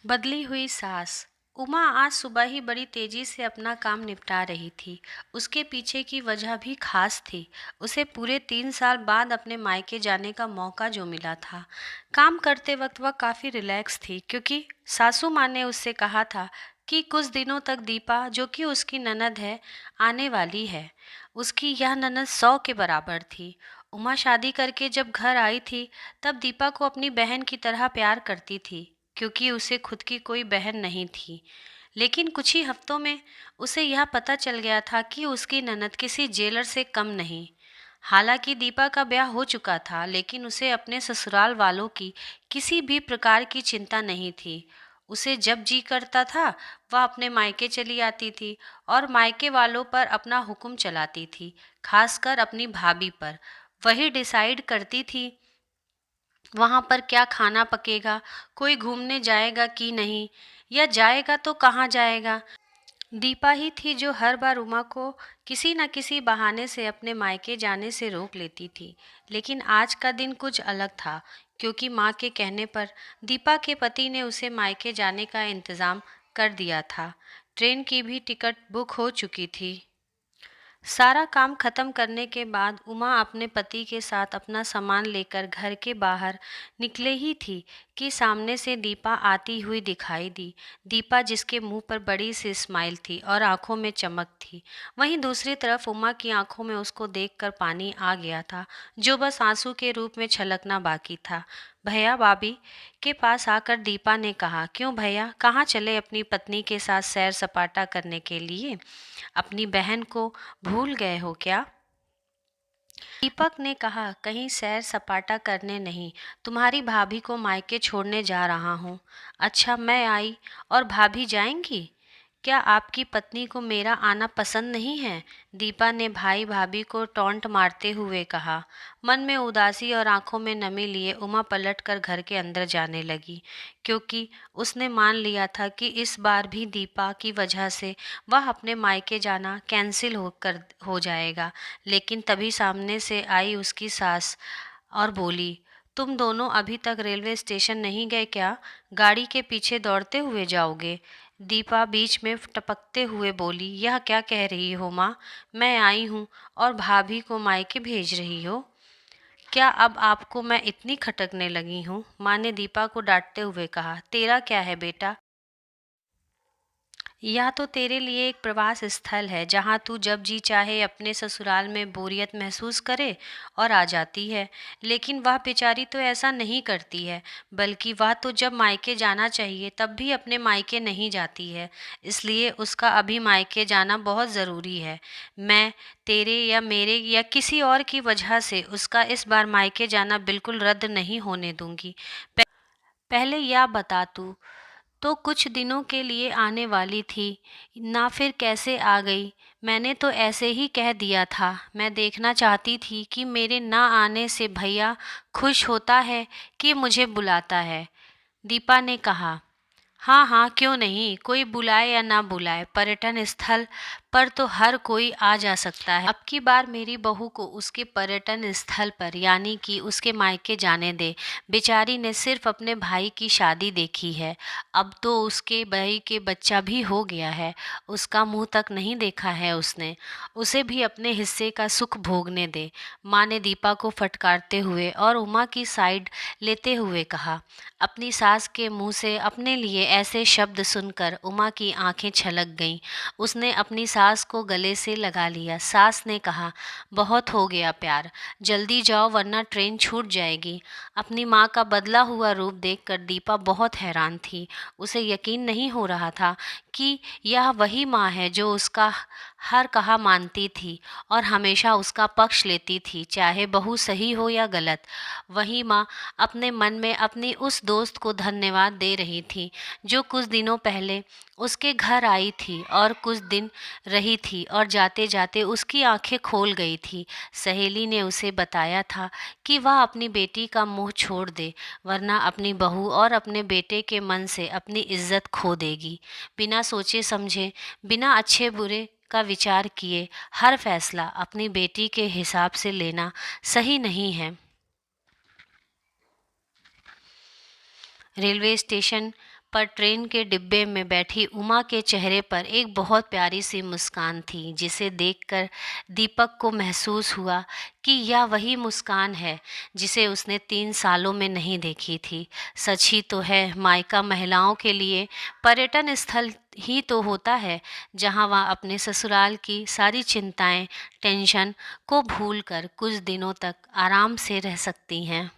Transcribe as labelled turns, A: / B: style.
A: बदली हुई सास। उमा आज सुबह ही बड़ी तेजी से अपना काम निपटा रही थी। उसके पीछे की वजह भी खास थी। उसे पूरे 3 साल बाद अपने मायके जाने का मौका जो मिला था। काम करते वक्त वह काफ़ी रिलैक्स थी क्योंकि सासू माँ ने उससे कहा था कि कुछ दिनों तक दीपा, जो कि उसकी ननद है, आने वाली है। उसकी यह ननद 100 के बराबर थी। उमा शादी करके जब घर आई थी, तब दीपा को अपनी बहन की तरह प्यार करती थी क्योंकि उसे खुद की कोई बहन नहीं थी। लेकिन कुछ ही हफ्तों में उसे यह पता चल गया था कि उसकी ननद किसी जेलर से कम नहीं। हालांकि दीपा का ब्याह हो चुका था, लेकिन उसे अपने ससुराल वालों की किसी भी प्रकार की चिंता नहीं थी। उसे जब जी करता था वह अपने मायके चली आती थी और मायके वालों पर अपना हुक्म चलाती थी, खासकर अपनी भाभी पर। वही डिसाइड करती थी वहाँ पर क्या खाना पकेगा, कोई घूमने जाएगा कि नहीं, या जाएगा तो कहाँ जाएगा। दीपा ही थी जो हर बार उमा को किसी न किसी बहाने से अपने मायके जाने से रोक लेती थी। लेकिन आज का दिन कुछ अलग था क्योंकि माँ के कहने पर दीपा के पति ने उसे मायके जाने का इंतज़ाम कर दिया था। ट्रेन की भी टिकट बुक हो चुकी थी। सारा काम खत्म करने के बाद उमा अपने पति के साथ अपना सामान लेकर घर के बाहर निकले ही थी कि सामने से दीपा आती हुई दिखाई दी। दीपा जिसके मुंह पर बड़ी सी स्माइल थी और आंखों में चमक थी। वहीं दूसरी तरफ उमा की आंखों में उसको देखकर पानी आ गया था, जो बस आंसू के रूप में छलकना बाकी था। भैया भाभी के पास आकर दीपा ने कहा, क्यों भैया, कहाँ चले अपनी पत्नी के साथ सैर सपाटा करने के लिए? अपनी बहन को भूल गए हो क्या? दीपक ने कहा, कहीं सैर सपाटा करने नहीं, तुम्हारी भाभी को मायके छोड़ने जा रहा हूँ। अच्छा, मैं आई और भाभी जाएंगी? क्या आपकी पत्नी को मेरा आना पसंद नहीं है? दीपा ने भाई भाभी को टॉन्ट मारते हुए कहा। मन में उदासी और आंखों में नमी लिए उमा पलटकर घर के अंदर जाने लगी, क्योंकि उसने मान लिया था कि इस बार भी दीपा की वजह से वह अपने मायके जाना कैंसिल हो जाएगा। लेकिन तभी सामने से आई उसकी सास और बोली, तुम दोनों अभी तक रेलवे स्टेशन नहीं गए क्या? गाड़ी के पीछे दौड़ते हुए जाओगे? दीपा बीच में टपकते हुए बोली, यह क्या कह रही हो माँ? मैं आई हूँ और भाभी को मायके भेज रही हो? क्या अब आपको मैं इतनी खटकने लगी हूँ? माँ ने दीपा को डांटते हुए कहा। तेरा क्या है बेटा? यह तो तेरे लिए एक प्रवास स्थल है जहाँ तू जब जी चाहे अपने ससुराल में बोरियत महसूस करे और आ जाती है। लेकिन वह बेचारी तो ऐसा नहीं करती है, बल्कि वह तो जब मायके जाना चाहिए तब भी अपने मायके नहीं जाती है। इसलिए उसका अभी मायके जाना बहुत ज़रूरी है। मैं तेरे या मेरे या किसी और की वजह से उसका इस बार मायके जाना बिल्कुल रद्द नहीं होने दूंगी। पहले यह बता, तू तो कुछ दिनों के लिए आने वाली थी ना, फिर कैसे आ गई? मैंने तो ऐसे ही कह दिया था। मैं देखना चाहती थी कि मेरे ना आने से भैया खुश होता है कि मुझे बुलाता है। दीपा ने कहा, हाँ हाँ, क्यों नहीं, कोई बुलाए या ना बुलाए, पर्यटन स्थल पर तो हर कोई आ जा सकता है। अब की बार मेरी बहू को उसके पर्यटन स्थल पर यानी कि उसके मायके जाने दे। बेचारी ने सिर्फ अपने भाई की शादी देखी है, अब तो उसके भाई के बच्चा भी हो गया है। उसका मुंह तक नहीं देखा है उसने। उसे भी अपने हिस्से का सुख भोगने दे। माँ ने दीपा को फटकारते हुए और उमा की साइड लेते हुए कहा। अपनी सास के मुंह से अपने लिए ऐसे शब्द सुनकर उमा की आंखें छलक गईं। उसने अपनी सास को गले से लगा लिया। सास ने कहा, बहुत हो गया प्यार, जल्दी जाओ वरना ट्रेन छूट जाएगी। अपनी माँ का बदला हुआ रूप देखकर दीपा बहुत हैरान थी। उसे यकीन नहीं हो रहा था कि यह वही माँ है जो उसका हर कहा मानती थी और हमेशा उसका पक्ष लेती थी, चाहे बहू सही हो या गलत। वही माँ अपने मन में अपनी उस दोस्त को धन्यवाद दे रही थी जो कुछ दिनों पहले उसके घर आई थी और कुछ दिन रही थी और जाते जाते उसकी आंखें खोल गई थी। सहेली ने उसे बताया था कि वह अपनी बेटी का मुंह छोड़ दे, वरना अपनी बहू और अपने बेटे के मन से अपनी इज्जत खो देगी। बिना सोचे समझे, बिना अच्छे बुरे का विचार किए हर फैसला अपनी बेटी के हिसाब से लेना सही नहीं है। रेलवे स्टेशन पर ट्रेन के डिब्बे में बैठी उमा के चेहरे पर एक बहुत प्यारी सी मुस्कान थी, जिसे देखकर दीपक को महसूस हुआ कि यह वही मुस्कान है जिसे उसने 3 सालों में नहीं देखी थी। सच ही तो है, मायका महिलाओं के लिए पर्यटन स्थल ही तो होता है, जहाँ वह अपने ससुराल की सारी चिंताएं, टेंशन को भूलकर कुछ दिनों तक आराम से रह सकती हैं।